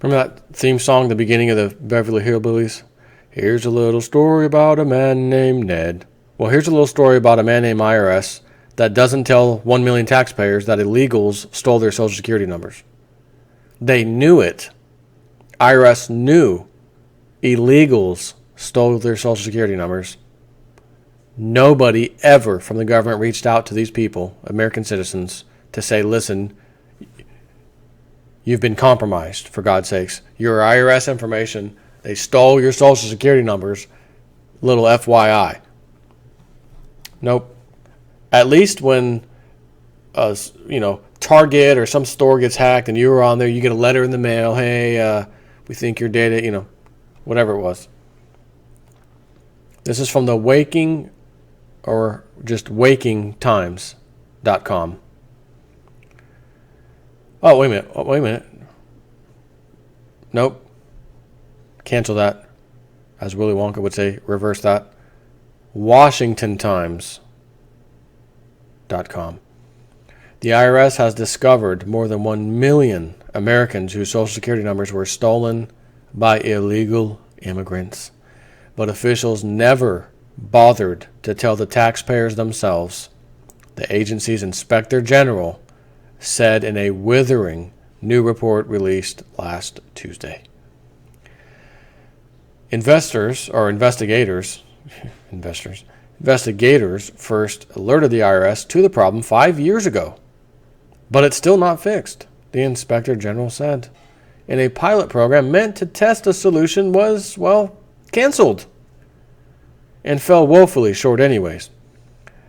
Remember that theme song, the beginning of the Beverly Hillbillies? Here's a little story about a man named Ned. Well, here's a little story about a man named IRS that doesn't tell 1 million taxpayers that illegals stole their Social Security numbers. They knew it. IRS knew illegals stole their Social Security numbers. Nobody ever from the government reached out to these people, American citizens, to say, listen, you've been compromised, for God's sakes. Your IRS information, they stole your Social Security numbers. Little FYI. Nope. At least when, Target or some store gets hacked and you were on there, you get a letter in the mail. Hey, we think your data, whatever it was. This is from the Waking or just wakingtimes.com. Oh, wait a minute. Nope. Cancel that. As Willy Wonka would say, reverse that. WashingtonTimes.com. The IRS has discovered more than 1 million Americans whose Social Security numbers were stolen by illegal immigrants. But officials never bothered to tell the taxpayers themselves. The agency's Inspector General said in a withering new report released last Tuesday. Investigators first alerted the IRS to the problem 5 years ago, but it's still not fixed, the Inspector General said. And a pilot program meant to test a solution was, canceled and fell woefully short anyways.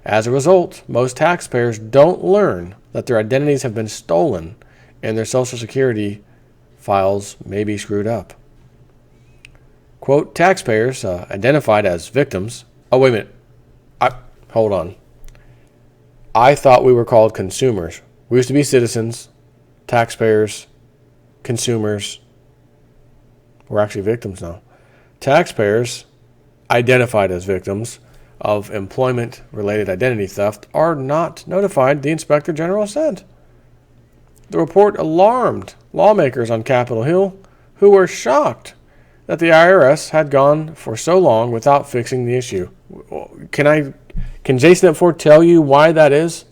As a result, most taxpayers don't learn that their identities have been stolen and their Social Security files may be screwed up. Quote, taxpayers identified as victims. Oh, wait a minute. Hold on. I thought we were called consumers. We used to be citizens, taxpayers, consumers. We're actually victims now. Taxpayers identified as victims of employment-related identity theft are not notified, the Inspector General said. The report alarmed lawmakers on Capitol Hill who were shocked that the IRS had gone for so long without fixing the issue. Can Jason at Ford tell you why that is?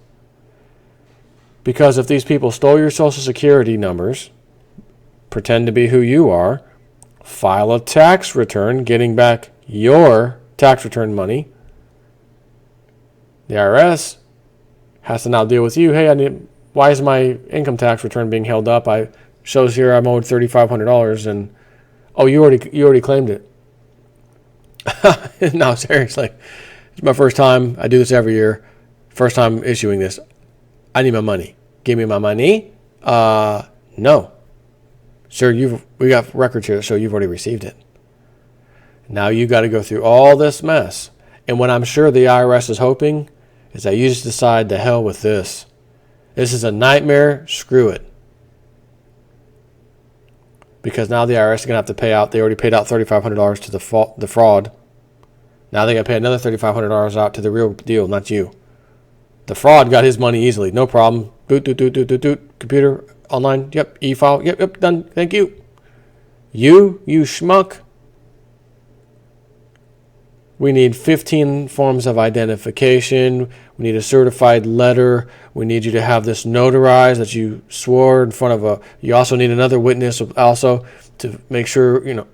Because if these people stole your Social Security numbers, pretend to be who you are, file a tax return getting back your tax return money, the IRS has to now deal with you. Hey, why is my income tax return being held up? I shows here I'm owed $3,500 and you already claimed it. No, seriously. It's my first time. I do this every year. First time issuing this. I need my money. Give me my money? No. Sir, we got records here that show you've already received it. Now you got to go through all this mess. And what I'm sure the IRS is hoping is that you just decide to hell with this. This is a nightmare. Screw it. Because now the IRS is going to have to pay out. They already paid out $3,500 to the fraud. Now they got to pay another $3,500 out to the real deal, not you. The fraud got his money easily. No problem. Doot. Computer, online. Yep. E-file. Yep. Done. Thank you. You schmuck. We need 15 forms of identification. We need a certified letter. We need you to have this notarized that you swore in front of you also need another witness also to make sure, And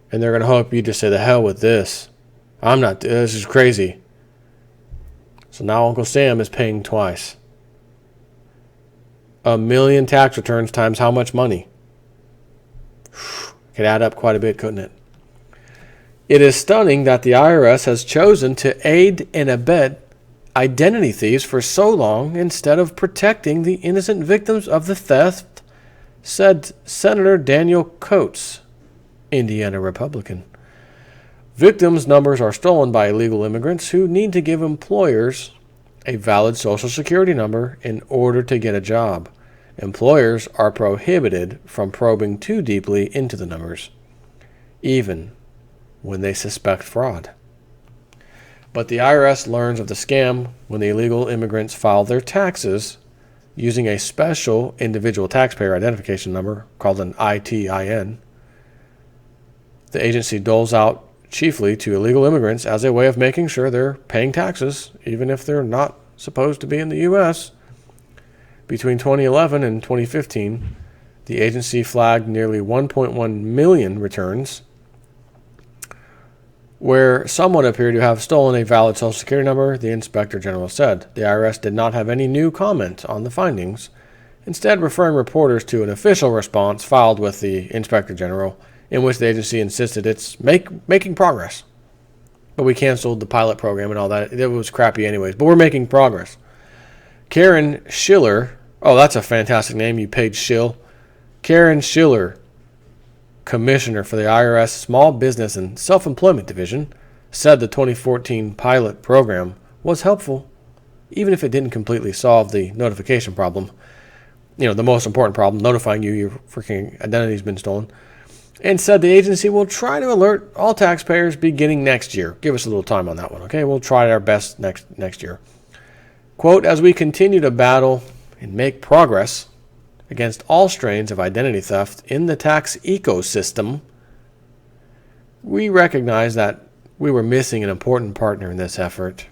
they're going to hope you just say, the hell with this. This is crazy. So now Uncle Sam is paying twice. 1 million tax returns times how much money? Could add up quite a bit, couldn't it? It is stunning that the IRS has chosen to aid and abet identity thieves for so long instead of protecting the innocent victims of the theft, said Senator Daniel Coates, Indiana Republican. Victims' numbers are stolen by illegal immigrants who need to give employers a valid Social Security number in order to get a job. Employers are prohibited from probing too deeply into the numbers, even when they suspect fraud. But the IRS learns of the scam when the illegal immigrants file their taxes using a special individual taxpayer identification number called an ITIN. The agency doles out chiefly to illegal immigrants as a way of making sure they're paying taxes, even if they're not supposed to be in the U.S. Between 2011 and 2015, the agency flagged nearly 1.1 million returns where someone appeared to have stolen a valid Social Security number, the Inspector General said. The IRS did not have any new comment on the findings, instead referring reporters to an official response filed with the Inspector General in which the agency insisted it's making progress. But we canceled the pilot program and all that. It was crappy anyways, but we're making progress. Karen Schiller, oh, that's a fantastic name, you paid Schill. Karen Schiller, Commissioner for the IRS Small Business and Self-Employment Division, said the 2014 pilot program was helpful, even if it didn't completely solve the notification problem. You know, the most important problem, notifying you your freaking identity's been stolen. And said the agency will try to alert all taxpayers beginning next year. Give us a little time on that one, okay? We'll try our best next year. Quote, as we continue to battle and make progress against all strains of identity theft in the tax ecosystem, we recognize that we were missing an important partner in this effort.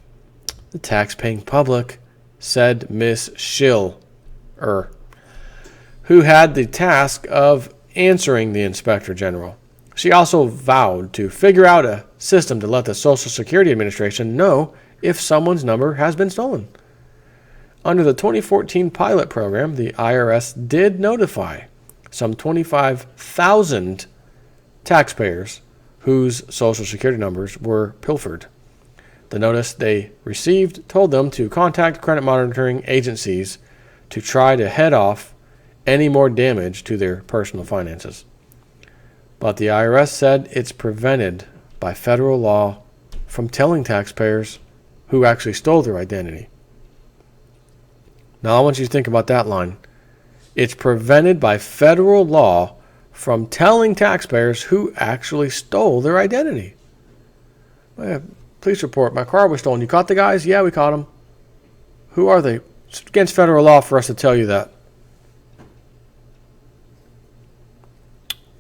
The tax-paying public, said Ms. Schiller, who had the task of answering the Inspector General. She also vowed to figure out a system to let the Social Security Administration know if someone's number has been stolen. Under the 2014 pilot program, the IRS did notify some 25,000 taxpayers whose Social Security numbers were pilfered. The notice they received told them to contact credit monitoring agencies to try to head off any more damage to their personal finances. But the IRS said it's prevented by federal law from telling taxpayers who actually stole their identity. Now I want you to think about that line. It's prevented by federal law from telling taxpayers who actually stole their identity. Police report, my car was stolen. You caught the guys? Yeah, we caught them. Who are they? It's against federal law for us to tell you that.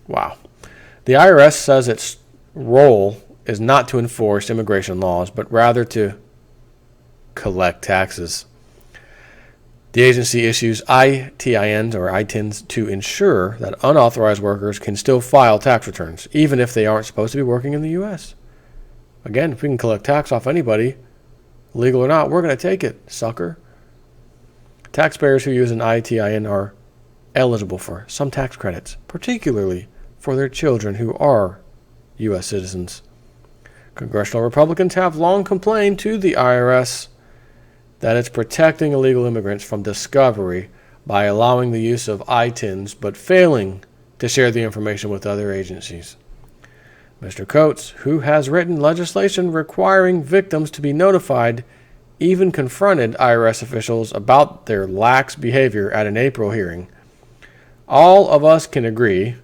Wow. The IRS says its role is not to enforce immigration laws, but rather to collect taxes. The agency issues ITINs or ITINs to ensure that unauthorized workers can still file tax returns, even if they aren't supposed to be working in the U.S. Again, if we can collect tax off anybody, legal or not, we're going to take it, sucker. Taxpayers who use an ITIN are eligible for some tax credits, particularly for their children who are U.S. citizens. Congressional Republicans have long complained to the IRS that it's protecting illegal immigrants from discovery by allowing the use of ITINs but failing to share the information with other agencies. Mr. Coates, who has written legislation requiring victims to be notified, even confronted IRS officials about their lax behavior at an April hearing. All of us can agree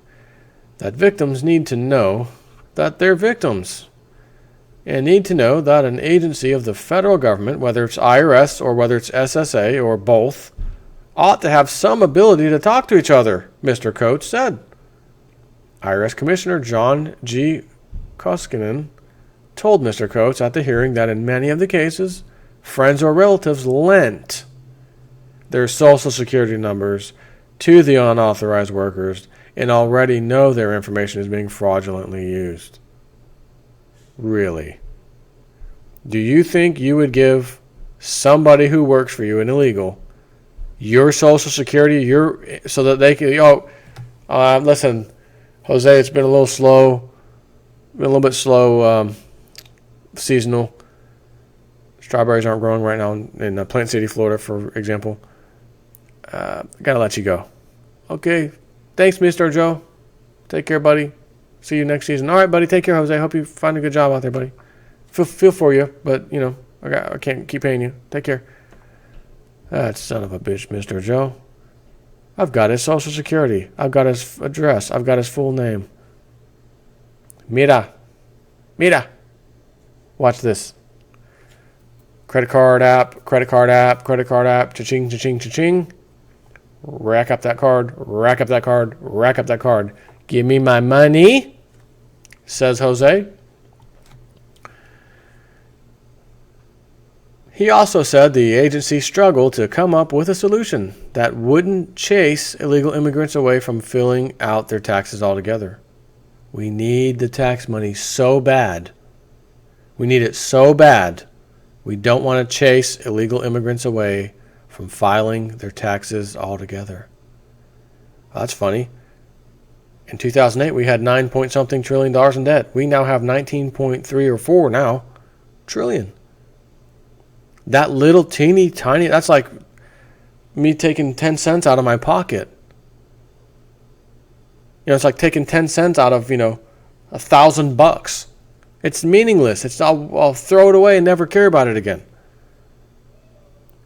that victims need to know that they're victims, and need to know that an agency of the federal government, whether it's IRS or whether it's SSA or both, ought to have some ability to talk to each other, Mr. Coates said. IRS Commissioner John G. Koskinen told Mr. Coates at the hearing that in many of the cases, friends or relatives lent their Social Security numbers to the unauthorized workers and already know their information is being fraudulently used. Really? Do you think you would give somebody who works for you, an illegal, your Social Security, so that they can, listen, Jose, it's been a little slow, seasonal. Strawberries aren't growing right now in Plant City, Florida, for example. Gotta let you go. Okay, thanks, Mr. Joe. Take care, buddy. See you next season. All right, buddy. Take care, Jose. Hope you find a good job out there, buddy. Feel for you, but, I can't keep paying you. Take care. That son of a bitch, Mr. Joe. I've got his Social Security. I've got his address. I've got his full name. Mira. Watch this. Credit card app. Cha-ching, cha-ching, cha-ching. rack up that card, rack up that card, rack up that card. Give me my money, says Jose. He also said the agency struggled to come up with a solution that wouldn't chase illegal immigrants away from filling out their taxes altogether. We need the tax money so bad. We need it so bad. We don't want to chase illegal immigrants away from filing their taxes altogether. Well, that's funny. In 2008, we had $9 point something trillion in debt. We now have 19.3 or 4 now trillion. That little teeny tiny, that's like me taking 10 cents out of my pocket. It's like taking 10 cents out of, $1,000. It's meaningless. I'll throw it away and never care about it again.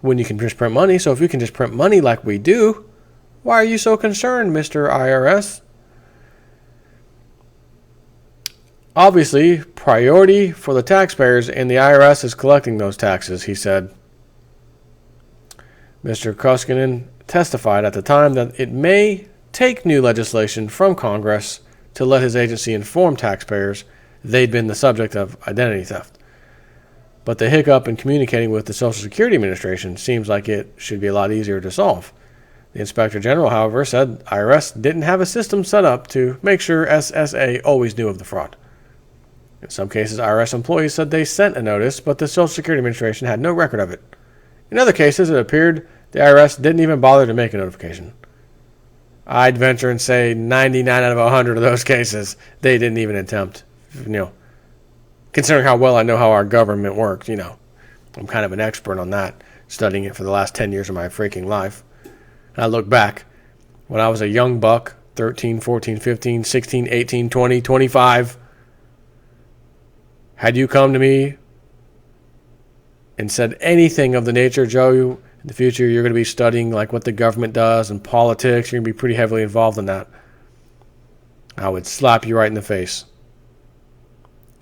When you can just print money. So if you can just print money like we do, why are you so concerned, Mr. IRS? Obviously, priority for the taxpayers and the IRS is collecting those taxes, he said. Mr. Koskinen testified at the time that it may take new legislation from Congress to let his agency inform taxpayers they'd been the subject of identity theft. But the hiccup in communicating with the Social Security Administration seems like it should be a lot easier to solve. The Inspector General, however, said IRS didn't have a system set up to make sure SSA always knew of the fraud. In some cases, IRS employees said they sent a notice, but the Social Security Administration had no record of it. In other cases, it appeared the IRS didn't even bother to make a notification. I'd venture and say 99 out of 100 of those cases, they didn't even attempt. Considering how well I know how our government works, I'm kind of an expert on that, studying it for the last 10 years of my freaking life. And I look back, when I was a young buck, 13, 14, 15, 16, 18, 20, 25, had you come to me and said anything of the nature, Joe, in the future you're going to be studying like what the government does and politics, you're going to be pretty heavily involved in that, I would slap you right in the face.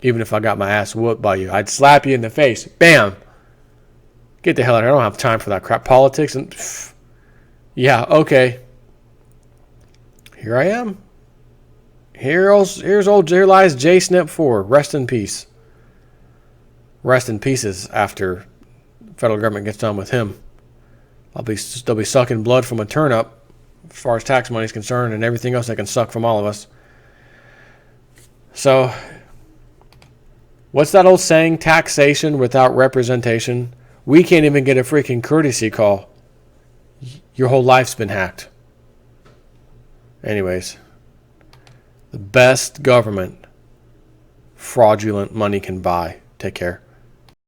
Even if I got my ass whooped by you, I'd slap you in the face. Bam! Get the hell out of here. I don't have time for that crap. Politics and... Yeah, okay. Here I am. Here lies J Snip 4. Rest in peace. Rest in pieces after the federal government gets done with him. They'll be sucking blood from a turnip as far as tax money is concerned, and everything else they can suck from all of us. So, what's that old saying? Taxation without representation. We can't even get a freaking courtesy call. Your whole life's been hacked. Anyways, the best government fraudulent money can buy. Take care.